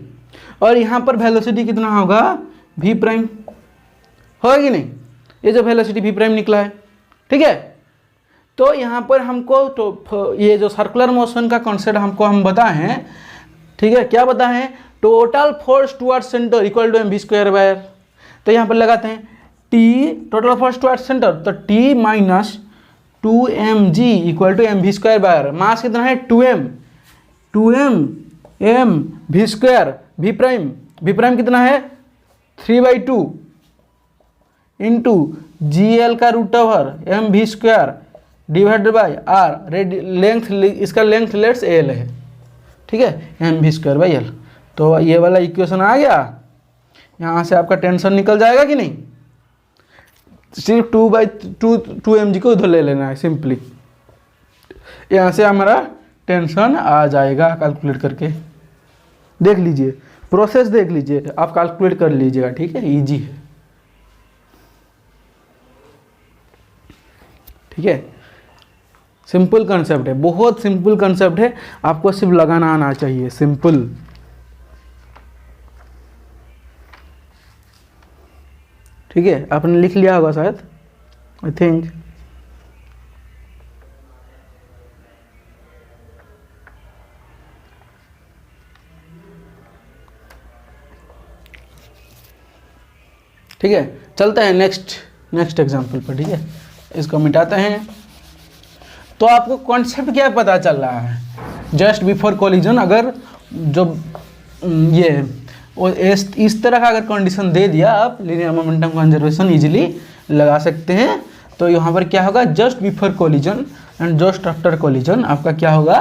और यहाँ पर वेलोसिटी कितना होगा v प्राइम, होगा कि नहीं, ये जो वेलोसिटी v प्राइम निकला है, ठीक है। तो यहाँ पर हमको तो ये जो सर्कुलर मोशन का कॉन्सेप्ट हमको हम बताए हैं, ठीक है, क्या बताए हैं, total force toward center equal to mv²/r। तो यहाँ पर लगाते हैं T total force toward center, तो T minus 2mg equal to mv²/r। Mass कितना है 2m, 2m m v², v prime कितना है 3/2 इंटू gl का root over mv² divided by r, length, इसका लेंथ लेट्स l है, ठीक है, mv²/l। तो ये वाला इक्वेशन आ गया, यहाँ से आपका टेंशन निकल जाएगा कि नहीं। सिर्फ 2/2 को उधर ले लेना है सिंपली, यहाँ से हमारा टेंशन आ जाएगा। कैलकुलेट करके देख लीजिए, प्रोसेस देख लीजिए, आप कैलकुलेट कर लीजिएगा, ठीक है, इजी है, ठीक है। सिंपल कंसेप्ट है, बहुत सिंपल कंसेप्ट है, आपको सिर्फ लगाना आना चाहिए, सिंपल। ठीक है, आपने लिख लिया होगा शायद, आई थिंक। ठीक है, चलते हैं नेक्स्ट एग्जाम्पल पर, ठीक है, इसको मिटाते हैं। तो आपको कॉन्सेप्ट क्या पता चल रहा है, जस्ट बिफोर कोलिजन अगर जो ये इस तरह का अगर कंडीशन दे दिया, आप लीनियर मोमेंटम कंजर्वेशन इजीली लगा सकते हैं। तो यहाँ पर क्या होगा, just before collision and just after collision आपका क्या होगा,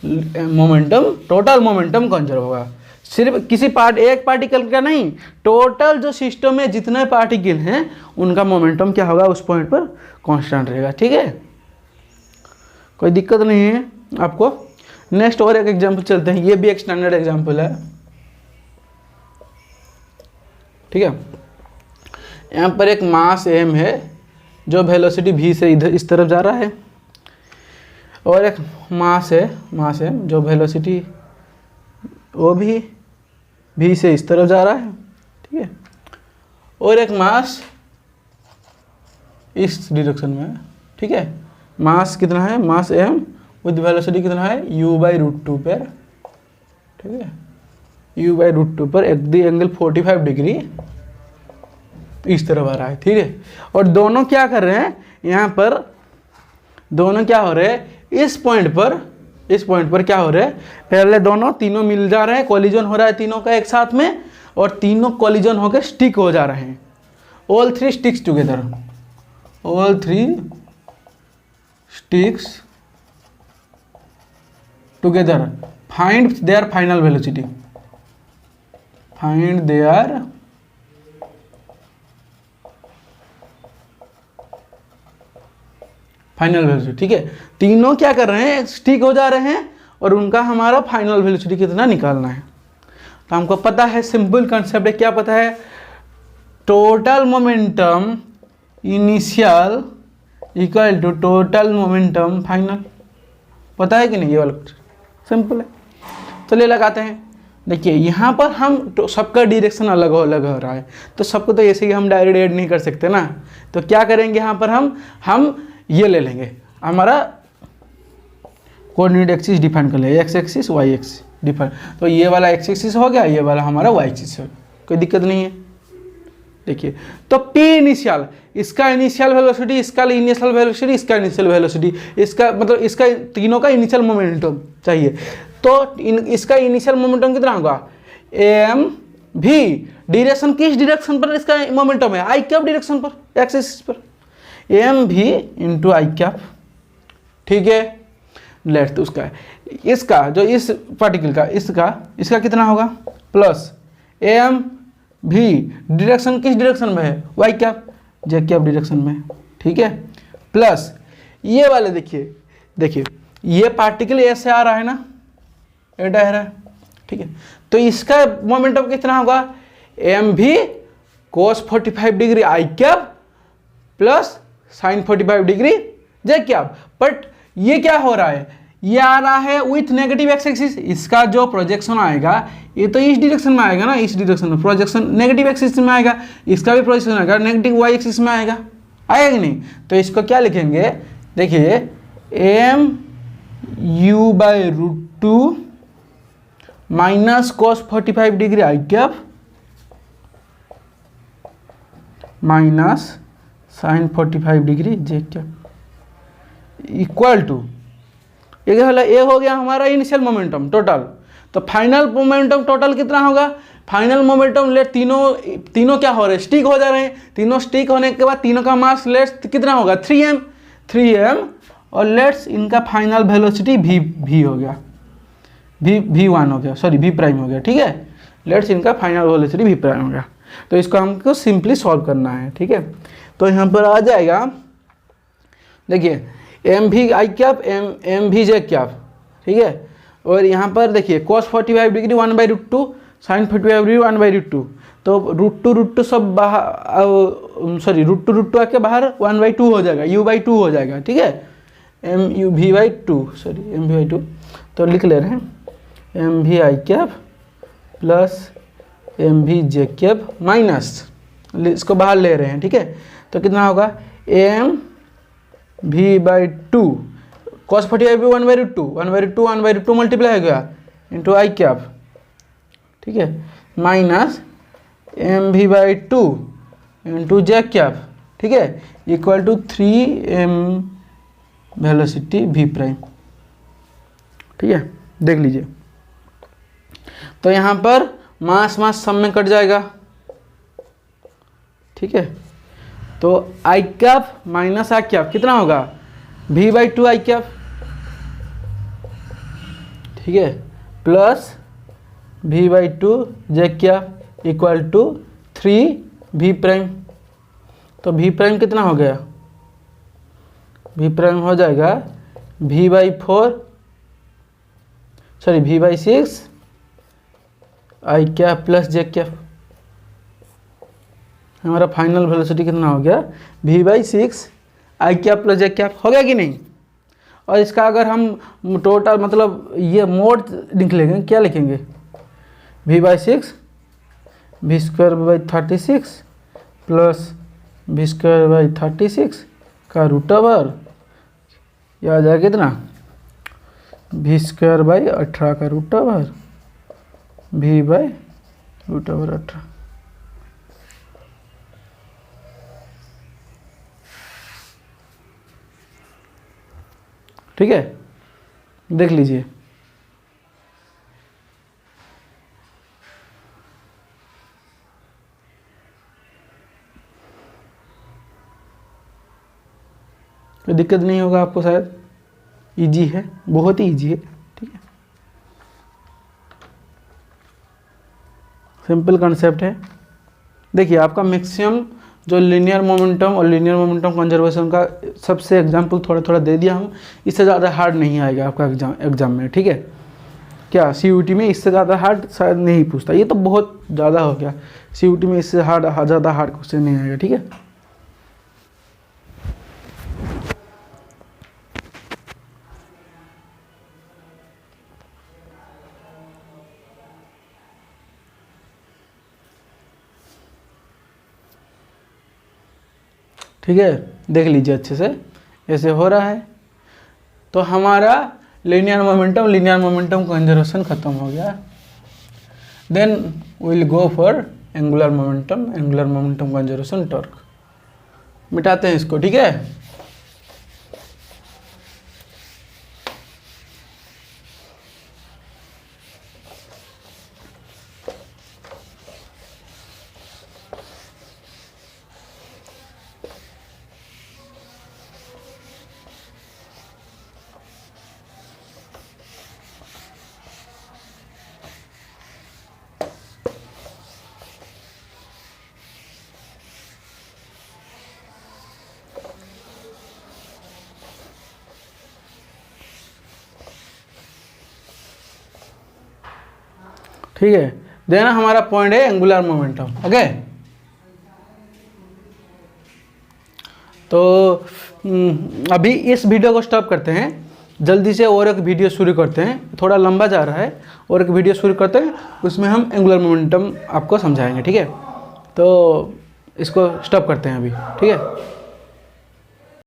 मोमेंटम, टोटल मोमेंटम कंजर्व होगा। सिर्फ किसी एक पार्टिकल का नहीं, टोटल जो सिस्टम में जितने पार्टिकल हैं उनका मोमेंटम क्या होगा, उस पॉइंट पर कांस्टेंट रहेगा, ठीक है, कोई दिक्कत नहीं है आपको। नेक्स्ट और एक एग्जांपल चलते हैं, ये भी एक स्टैंडर्ड एग्जांपल है, ठीक है। यहाँ पर एक मास m है जो वेलोसिटी v से इधर इस तरफ जा रहा है, और एक मास है जो वेलोसिटी वो भी v से इस तरफ जा रहा है, ठीक है, और एक मास इस डायरेक्शन में है, ठीक है। मास कितना है, मास m विद वेलोसिटी कितना है u/√2 पर, ठीक है, u/√2 पर एंगल 45 डिग्री इस तरफ आ रहा है, ठीक है। और दोनों क्या कर रहे हैं, यहाँ पर दोनों क्या हो रहे हैं, इस पॉइंट पर क्या हो रहा है, पहले तीनों मिल जा रहे हैं, कोलिजन हो रहा है तीनों का एक साथ में, और तीनों कोलिजन होकर स्टिक हो जा रहे हैं, all three sticks together, all three sticks together, find there final velocity, find there final velocity, ठीक है। तीनों क्या कर रहे हैं, स्टिक हो जा रहे हैं और उनका हमारा फाइनल वेलोसिटी कितना निकालना है। तो हमको पता है, सिंपल कंसेप्ट है, क्या पता है, total momentum initial equal to total momentum final. पता है कि नहीं, ये वाला सिंपल है। चलिए लगाते हैं। देखिए यहाँ पर हम तो सबका डायरेक्शन अलग हो रहा है, तो सबको तो ऐसे ही हम डायरेक्ट ऐड नहीं कर सकते ना। तो क्या करेंगे, यहाँ पर हम ये ले लेंगे, हमारा कोऑर्डिनेट एक्सिस डिफाइन कर लेंगे, x axis y axis define. तो ये वाला एक्स एक्सिस हो गया, ये वाला हमारा वाई एक्सिस हो गया, कोई दिक्कत नहीं है। देखिए तो पी इनिशियल, इसका इनिशियल वेलोसिटी, इसका इनिशियल वेलोसिटी, इसका इनिशियल वेलोसिटी, इसका मतलब इसका तीनों का इनिशियल मोमेंटम चाहिए। तो इसका इनिशियल मोमेंटम कितना होगा, एम भी, डायरेक्शन किस डायरेक्शन पर इसका मोमेंटम है, आई कैप डायरेक्शन पर, एक्स एक्सिस पर, एम भी इंटू आई कैप, ठीक है। लेट उसका इसका जो इस पार्टिकल का इसका कितना होगा, प्लस एम भी, डायरेक्शन किस डायरेक्शन में है, वाई कैप, जे कैप डायरेक्शन में, ठीक है। प्लस ये वाले देखिए ये पार्टिकल ऐसे आ रहा है ना, ये आ रहा है, ठीक है। तो इसका मोमेंटम कितना होगा, एम भी कोस 45 degree i cap plus sign 45 degree j cap. But ये क्या हो रहा है, ये आ रहा है विथ नेगेटिव एक्स एक्सिस, इसका जो प्रोजेक्शन आएगा ये तो इस डायरेक्शन में आएगा ना, इस डायरेक्शन में प्रोजेक्शन नेगेटिव एक्सिस में आएगा, इसका भी प्रोजेक्शन आएगा नेगेटिव वाई एक्सिस में आएगा कि नहीं। तो इसको क्या लिखेंगे, देखिए m u by root two minus cos 45 degree i cap minus sine 45 degree j cap equal to, ये हो गया हमारा इनिशियल मोमेंटम टोटल। तो फाइनल मोमेंटम टोटल कितना होगा, फाइनल मोमेंटम लेट तीनों क्या हो रहे हैं, स्टिक हो जा रहे हैं, तीनों स्टिक होने के बाद तीनों का मास लेट्स कितना होगा 3m और लेट्स इनका फाइनल वेलोसिटी v हो गया, v1 हो गया, सॉरी v प्राइम हो गया, ठीक है। लेट्स इनका फाइनल वेलोसिटी v प्राइम हो गया। तो इसको हमको सिंपली सॉल्व करना है, ठीक है। तो यहाँ पर आ जाएगा, देखिए एम भी आई कैप एम भी जे कैप, ठीक है। और यहाँ पर देखिए cos 45 डिग्री 1/√2 साइन 45 डिग्री 1/√2, तो √2 सब बाहर, सॉरी √2 आके बाहर 1/2 हो जाएगा, u/2 हो जाएगा, ठीक है। एम यू भी by to, sorry M v by 2, तो लिख ले रहे हैं एम भी आई कैप प्लस एम भी जे कैप माइनस, इसको बाहर ले रहे हैं, ठीक है। तो कितना होगा, m v by two, cos 45 भी 1/√2 मल्टीप्लाई हो गया इंटू आई कैप, ठीक है, minus m v by two into j cap, ठीक है, equal to 3m velocity v prime, ठीक है। देख लीजिए, तो यहाँ पर मास सब में कट जाएगा, ठीक है। तो i cap minus i cap कितना होगा, v/2 आई कैप, ठीक है, plus v/2 j cap equal to 3v prime. तो v प्राइम कितना हो गया, v प्राइम हो जाएगा v/4, sorry v/6 i cap plus j cap. हमारा फाइनल वेलोसिटी कितना हो गया, v/6 i cap plus j cap, हो गया कि नहीं। और इसका अगर हम टोटल मतलब ये मोड लिखेंगे, क्या लिखेंगे, v/6 v²/36 प्लस v²/36 का √, यह आ जाएगा कितना, v²/18 का √, v/√18। ठीक है, देख लीजिए, कोई दिक्कत नहीं होगा आपको, शायद इजी है, बहुत ही इजी है, ठीक है, सिंपल कॉन्सेप्ट है। देखिए आपका मैक्सिमम जो लीनियर मोमेंटम और लीनियर मोमेंटम कंजर्वेशन का सबसे एग्जाम्पल थोड़ा थोड़ा दे दिया हूँ। इससे ज़्यादा हार्ड नहीं आएगा आपका एग्जाम में, ठीक है। क्या CUT में इससे ज़्यादा हार्ड शायद नहीं पूछता, ये तो बहुत ज़्यादा हो गया। CUT में इससे ज़्यादा हार्ड क्वेश्चन नहीं आएगा, ठीक है। ठीक है, देख लीजिए अच्छे से, ऐसे हो रहा है। तो हमारा लीनियर मोमेंटम कंजर्वेशन खत्म हो गया। Then will go for angular momentum conservation torque. मिटाते हैं इसको, ठीक है। ठीक है, देना हमारा पॉइंट है एंगुलर मोमेंटम। ओके, तो अभी इस वीडियो को स्टॉप करते हैं, जल्दी से और एक वीडियो शुरू करते हैं, थोड़ा लंबा जा रहा है, और एक वीडियो शुरू करते हैं, उसमें हम एंगुलर मोमेंटम आपको समझाएंगे, ठीक है। तो इसको स्टॉप करते हैं अभी, ठीक है।